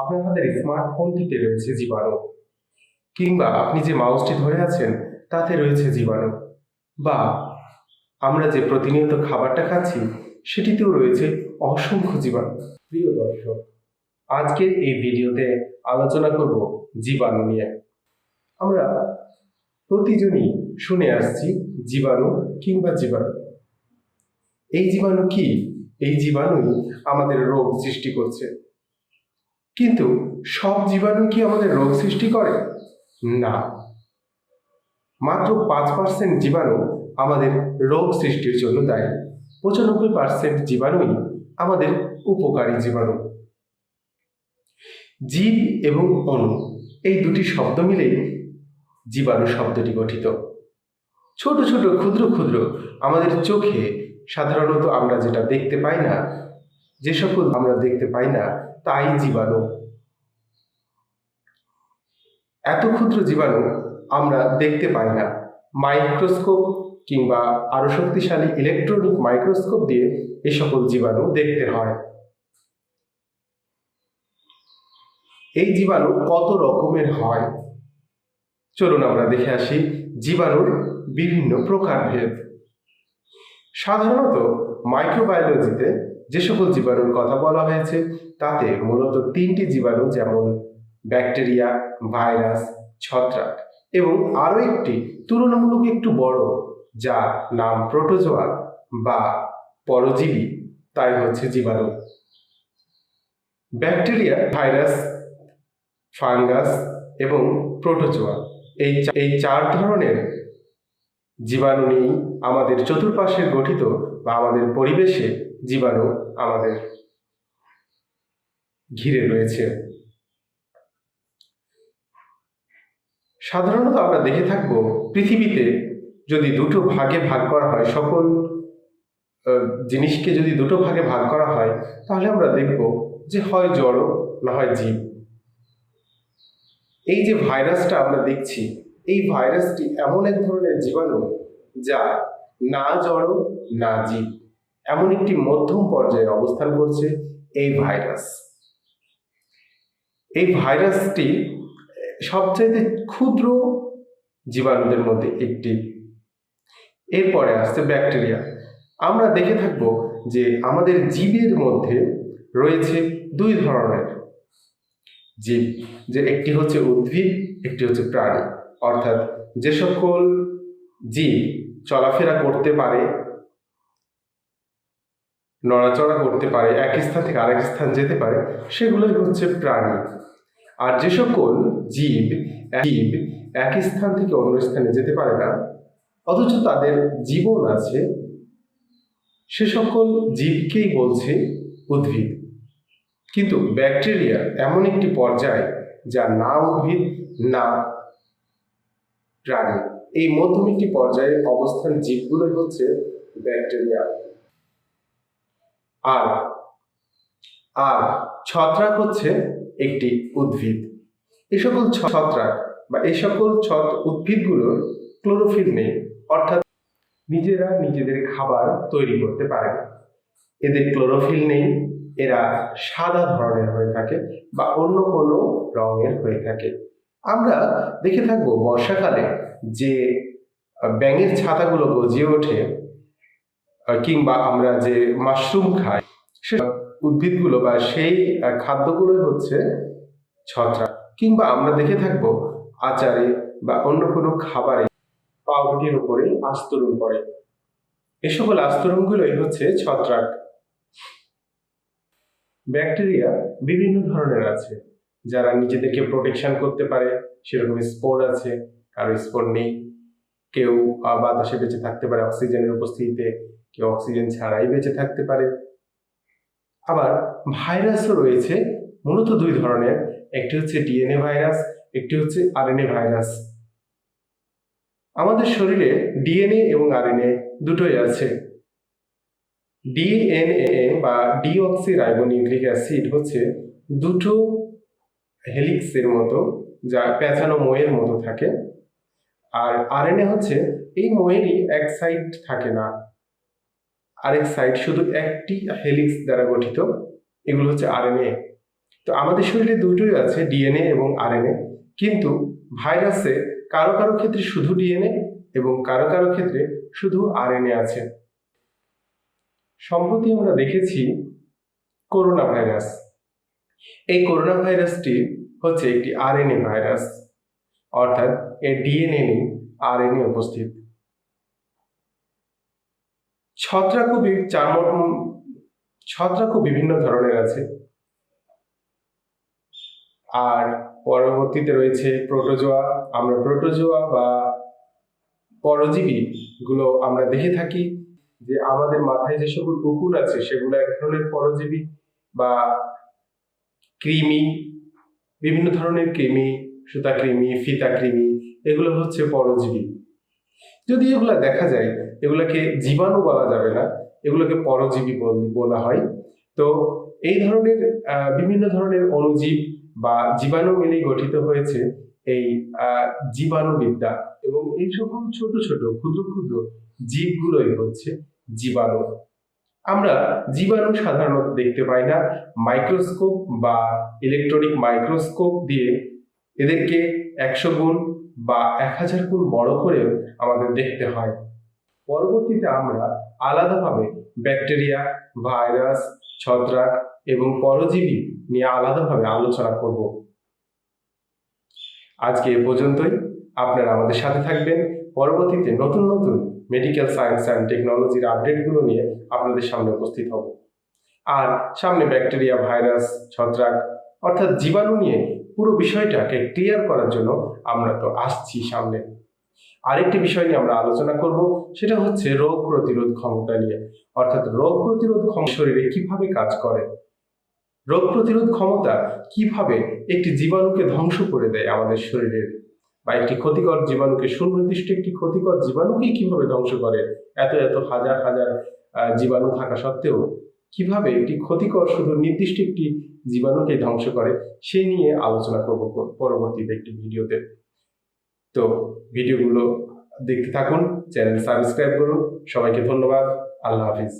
আপনার হাতের স্মার্টফোনটিতে রয়েছে জীবাণু, কিংবা আপনি যে মাউসটি ধরে আছেন তাতে রয়েছে জীবাণু, বা আমরা যে প্রতিনিয়ত খাবারটা খাচ্ছি সেটিতেও রয়েছে অসংখ্য জীবাণু। প্রিয় দর্শক, আজকের এই ভিডিওতে আলোচনা করব জীবাণু নিয়ে। আমরা প্রতিজনই শুনে আসছি জীবাণু কিংবা জীবাণু। এই জীবাণু কি? এই জীবাণুই আমাদের রোগ সৃষ্টি করছে। কিন্তু সব জীবাণু কি আমাদের রোগ সৃষ্টি করে? না, মাত্র 5% জীবাণু আমাদের রোগ সৃষ্টির জন্য দায়ী। 95% জীবাণুই আমাদের উপকারী জীবাণু। জীব এবং অণু, এই দুটি শব্দ মিলেই জীবাণু শব্দটি গঠিত। ছোট ছোট ক্ষুদ্র ক্ষুদ্র আমাদের চোখে সাধারণত আমরা যেটা দেখতে পাই না, যে সকল আমরা দেখতে পাই না তাই জীবাণু। এত ক্ষুদ্র জীবাণু আমরা দেখতে পাই না। মাইক্রোস্কোপ কিংবা আরো শক্তিশালী ইলেকট্রনিক মাইক্রোস্কোপ দিয়ে এই সকল জীবাণু দেখতে হয়। এই জীবাণু কত রকমের হয় চলুন আমরা দেখে আসি জীবাণুর বিভিন্ন প্রকারভেদ। সাধারণত মাইক্রোবায়োলজিতে যে সকল জীবাণুর কথা বলা হয়েছে তাতে মূলত 3টি জীবাণু, যেমন ব্যাকটেরিয়া, ভাইরাস, ছত্রাক, এবং আরও একটি তুলনামূলক একটু বড় যার নাম প্রোটোজোয়া বা পরজীবী, তাই হচ্ছে জীবাণু। ব্যাকটেরিয়া, ভাইরাস, ফাঙ্গাস এবং প্রোটোজোয়া, এই 4 ধরনের জীবাণু নিয়েই আমাদের চতুর্পাশে গঠিত বা আমাদের পরিবেশে জীবাণু আমাদের ঘিরে রয়েছে। সাধারণত আমরা দেখে থাকব পৃথিবীতে যদি দুটো ভাগে ভাগ করা হয়, সকল জিনিসকে যদি দুটো ভাগে ভাগ করা হয়, তাহলে আমরা দেখব যে হয় জড় না হয় জীব। এই যে ভাইরাসটা আমরা দেখছি, এই ভাইরাসটি এমন এক ধরনের জীবাণু যা না জড় না জীব, এমন একটি মধ্যম পর্যায়ে অবস্থান করছে এই ভাইরাস। এই ভাইরাসটি সবচাইতে ক্ষুদ্র জীবাণুদের মধ্যে একটি। এরপরে আসছে ব্যাকটেরিয়া। আমরা দেখে থাকব যে আমাদের জীবের মধ্যে রয়েছে 2 ধরনের জীব, যে একটি হচ্ছে উদ্ভিদ, একটি হচ্ছে প্রাণী। অর্থাৎ যে সকল জীব চলাফেরা করতে পারে, নড়াচড়া করতে পারে, এক স্থান থেকে আরেক স্থান যেতে পারে, সেগুলোই হচ্ছে প্রাণী। আর যে সকল জীব এক স্থান থেকে অন্য স্থানে যেতে পারে না, অথচ তাদের জীবন আছে, সে সকল জীবকেই বলছে উদ্ভিদ। কিন্তু ব্যাকটেরিয়া এমন একটি পর্যায় যা না উদ্ভিদ না প্রাণী, এই মধ্যম একটি পর্যায়ে অবস্থান জীবগুলোই হচ্ছে ব্যাকটেরিয়া। আর আর ছত্রাক হচ্ছে একটি উদ্ভিদ। এই সকল ছত্রাক বা এই সকল উদ্ভিদগুলোর ক্লোরোফিল নেই, অর্থাৎ নিজেরা নিজেদের খাবার তৈরি করতে পারে না। এদের ক্লোরোফিল নেই, এরা সাদা ধরনের হয়ে থাকে বা অন্য কোনো রঙের হয়ে থাকে। আমরা দেখে থাকবো বর্ষাকালে যে ব্যাঙের ছাতাগুলো গজিয়ে ওঠে, কিংবা আমরা যে মাশরুম খাই, সে উদ্ভিদগুলো বা সেই খাদ্যগুলোই হচ্ছে ছত্রাক। কিংবা আমরা দেখে থাকবো আচারে বা অন্য কোনো খাবারে পাউরুটির উপরে আস্তরণ পড়ে, এ সকল আস্তরণগুলোই হচ্ছে ছত্রাক। ব্যাকটেরিয়া বিভিন্ন ধরনের আছে, যারা নিজেদেরকে প্রোটেকশন করতে পারে, সেরকম স্পোর আছে, কারো স্পোর নেই। কেউ বাতাসে বেঁচে থাকতে পারে অক্সিজেনের উপস্থিতিতে, কেউ অক্সিজেন ছাড়াই বেঁচে থাকতে পারে। আবার ভাইরাসও রয়েছে, মূলত 2 ধরনের, একটি হচ্ছে ডিএনএ ভাইরাস, একটি হচ্ছে আরএনএ ভাইরাস। আমাদের শরীরে ডিএনএ এবং আরএনএ দুটোই আছে। ডিএনএ বা ডিঅক্সিরাইবোনিউক্লিক অ্যাসিড হচ্ছে দুটো হেলিক্সের মতো, যা পেঁচানো মইয়ের মতো থাকে। আর আরএনএ হচ্ছে এই মইয়েরই এক সাইড থাকে না, আরেক সাইড শুধু একটি হেলিক্স দ্বারা গঠিত, এগুলো হচ্ছে আরএনএ। তো আমাদের শরীরে দুটোই আছে, ডিএনএ এবং আরএনএ, কিন্তু ভাইরাসে কারো কারো ক্ষেত্রে শুধু ডিএনএ এবং কারো কারো ক্ষেত্রে শুধু আরএনএ আছে। সম্প্রতি আমরা দেখেছি করোনা ভাইরাস। এই করোনা ভাইরাসটি হচ্ছে একটি আরএনএ ভাইরাস, অর্থাৎ এর ডিএনএ নেই, আরএনএ উপস্থিত। ছত্রাকও বিভিন্ন ধরনের আছে, আর পরবর্তীতে রয়েছে প্রোটোজোয়া। আমরা প্রোটোজোয়া বা পরজীবী গুলো আমরা দেখে থাকি যে আমাদের মাথায় যে সকল উকুন আছে সেগুলো এক ধরনের পরজীবী, বা কৃমি, বিভিন্ন ধরনের কৃমি, সুতা কৃমি, ফিতা কৃমি, এগুলো হচ্ছে পরজীবী। যদি এগুলা দেখা যায়, এগুলোকে জীবাণু বলা যাবে না, এগুলোকে পরজীবী বলা হয়। তো এই ধরনের বিভিন্ন ধরনের অণুজীব বা জীবাণু মিলেই গঠিত হয়েছে এই জীবাণুবিদ্যা, এবং এই সকল ছোট ছোট ক্ষুদ্র ক্ষুদ্র জীবগুলোই হচ্ছে জীবাণু। আমরা জীবাণু সাধারণত দেখতে পাই না, মাইক্রোস্কোপ বা ইলেকট্রনিক মাইক্রোস্কোপ দিয়ে এদেরকে 100 গুণ বা 1000 গুণ বড় করে আমাদের দেখতে হয়। পরবর্তীতে আমরা আলাদাভাবে ব্যাকটেরিয়া, ভাইরাস, ছত্রাক এবং পরজীবী নিয়ে আলাদাভাবে আলোচনা করব। আজকে এ পর্যন্তই। আপনারা আমাদের সাথে থাকবেন। পরবর্তীতে নতুন নতুন মেডিকেল সায়েন্স অ্যান্ড টেকনোলজির আপডেটগুলো নিয়ে আপনাদের সামনে উপস্থিত হব। আর সামনে ব্যাকটেরিয়া, ভাইরাস, ছত্রাক অর্থাৎ জীবাণু নিয়ে পুরো বিষয়টাকে ক্লিয়ার করার জন্য আমরা তো আসছি সামনে। আরেকটি বিষয় নিয়ে আমরা আলোচনা করব, সেটা হচ্ছে রোগ প্রতিরোধ ক্ষমতা নিয়ে, অর্থাৎ রোগ প্রতিরোধ ক্ষমতা শরীরে কিভাবে কাজ করে, রোগ প্রতিরোধ ক্ষমতা কিভাবে একটি জীবাণুকে ধ্বংস করে দেয় আমাদের শরীরের, বা একটি ক্ষতিকর জীবাণুকে, সুনির্দিষ্ট একটি ক্ষতিকর জীবাণুকে কিভাবে ধ্বংস করে, এত এত হাজার হাজার জীবাণু থাকা সত্ত্বেও কিভাবে একটি ক্ষতিকর শুধু নির্দিষ্ট একটি জীবাণুকে ধ্বংস করে, সে নিয়ে আলোচনা করব পরবর্তীতে একটি ভিডিওতে। তো ভিডিওগুলো দেখতে থাকুন, চ্যানেল সাবস্ক্রাইব করুন। সবাইকে ধন্যবাদ। আল্লাহ হাফিজ।